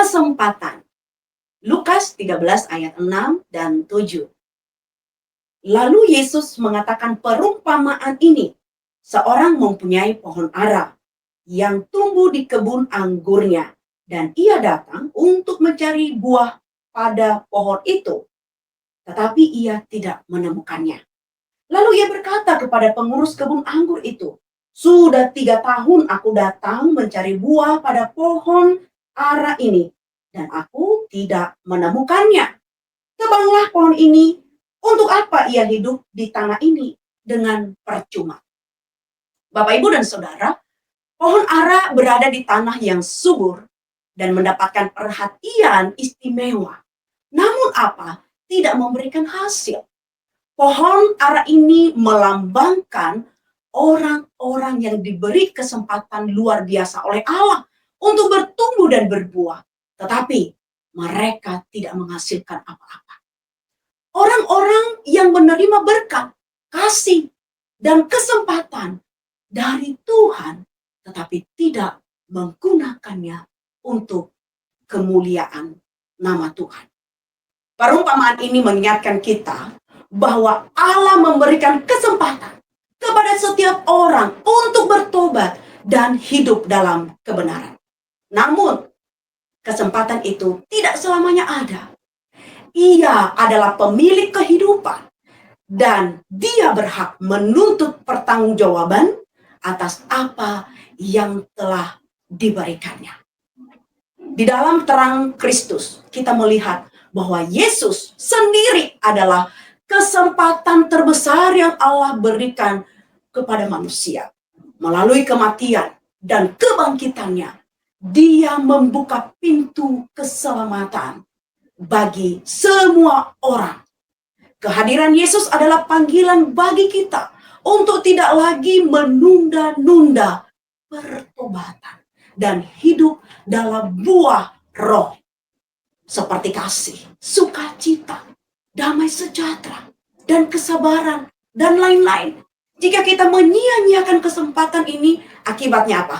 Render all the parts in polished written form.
kesempatan. Lukas 13 ayat 6 dan 7. Lalu Yesus mengatakan perumpamaan ini. Seorang mempunyai pohon ara yang tumbuh di kebun anggurnya, dan ia datang untuk mencari buah pada pohon itu, tetapi ia tidak menemukannya. Lalu ia berkata kepada pengurus kebun anggur itu, "Sudah 3 tahun aku datang mencari buah pada pohon ara ini, dan aku tidak menemukannya. Tebanglah pohon ini, untuk apa ia hidup di tanah ini dengan percuma?" Bapak, Ibu, dan Saudara, pohon ara berada di tanah yang subur dan mendapatkan perhatian istimewa. Namun apa? Tidak memberikan hasil. Pohon ara ini melambangkan orang-orang yang diberi kesempatan luar biasa oleh Allah untuk bertumbuh dan berbuah, tetapi mereka tidak menghasilkan apa-apa. Orang-orang yang menerima berkat, kasih, dan kesempatan dari Tuhan, tetapi tidak menggunakannya untuk kemuliaan nama Tuhan. Perumpamaan ini mengingatkan kita bahwa Allah memberikan kesempatan kepada setiap orang untuk bertobat dan hidup dalam kebenaran. Namun, kesempatan itu tidak selamanya ada. Ia adalah pemilik kehidupan, dan dia berhak menuntut pertanggungjawaban atas apa yang telah diberikannya. Di dalam terang Kristus, kita melihat bahwa Yesus sendiri adalah kesempatan terbesar yang Allah berikan kepada manusia. Melalui kematian dan kebangkitannya, dia membuka pintu keselamatan bagi semua orang. Kehadiran Yesus adalah panggilan bagi kita untuk tidak lagi menunda-nunda pertobatan dan hidup dalam buah roh, seperti kasih, sukacita, damai sejahtera, dan kesabaran, dan lain-lain. Jika kita menyia-nyiakan kesempatan ini, akibatnya apa?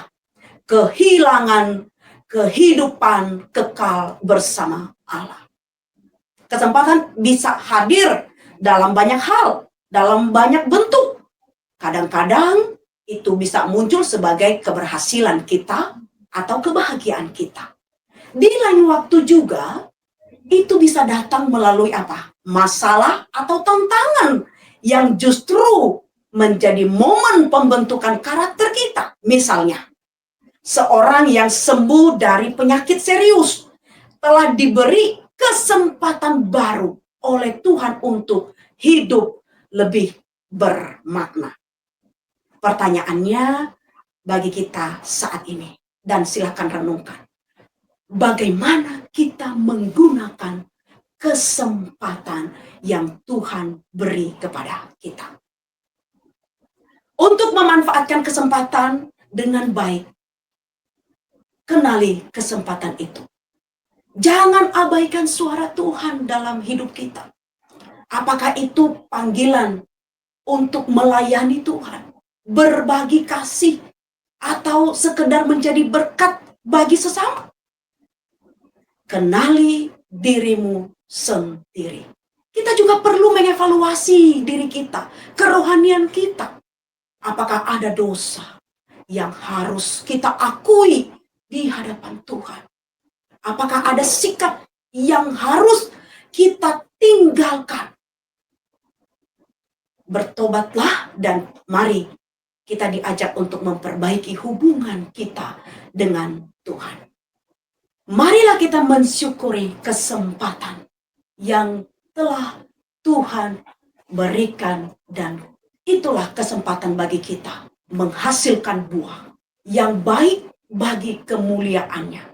Kehilangan kehidupan kekal bersama Allah. Kesempatan bisa hadir dalam banyak hal, dalam banyak bentuk. Kadang-kadang itu bisa muncul sebagai keberhasilan kita atau kebahagiaan kita. Di lain waktu juga, itu bisa datang melalui apa? Masalah atau tantangan yang justru menjadi momen pembentukan karakter kita. Misalnya, seorang yang sembuh dari penyakit serius telah diberi kesempatan baru oleh Tuhan untuk hidup lebih bermakna. Pertanyaannya bagi kita saat ini, dan silakan renungkan. Bagaimana kita menggunakan kesempatan yang Tuhan beri kepada kita? Untuk memanfaatkan kesempatan dengan baik, kenali kesempatan itu. Jangan abaikan suara Tuhan dalam hidup kita. Apakah itu panggilan untuk melayani Tuhan, berbagi kasih, atau sekedar menjadi berkat bagi sesama? Kenali dirimu sendiri. Kita juga perlu mengevaluasi diri kita, kerohanian kita. Apakah ada dosa yang harus kita akui di hadapan Tuhan? Apakah ada sikap yang harus kita tinggalkan? Bertobatlah dan mari kita diajak untuk memperbaiki hubungan kita dengan Tuhan. Marilah kita mensyukuri kesempatan yang telah Tuhan berikan, dan itulah kesempatan bagi kita menghasilkan buah yang baik bagi kemuliaannya.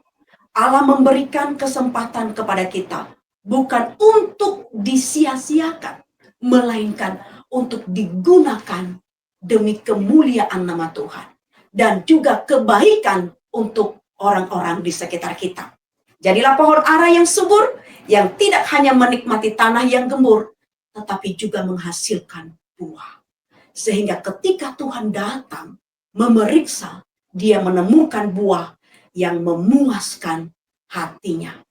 Allah memberikan kesempatan kepada kita bukan untuk disia-siakan, melainkan untuk digunakan demi kemuliaan nama Tuhan dan juga kebaikan untuk orang-orang di sekitar kita. Jadilah pohon ara yang subur, yang tidak hanya menikmati tanah yang gembur, tetapi juga menghasilkan buah. Sehingga ketika Tuhan datang memeriksa, dia menemukan buah yang memuaskan hatinya.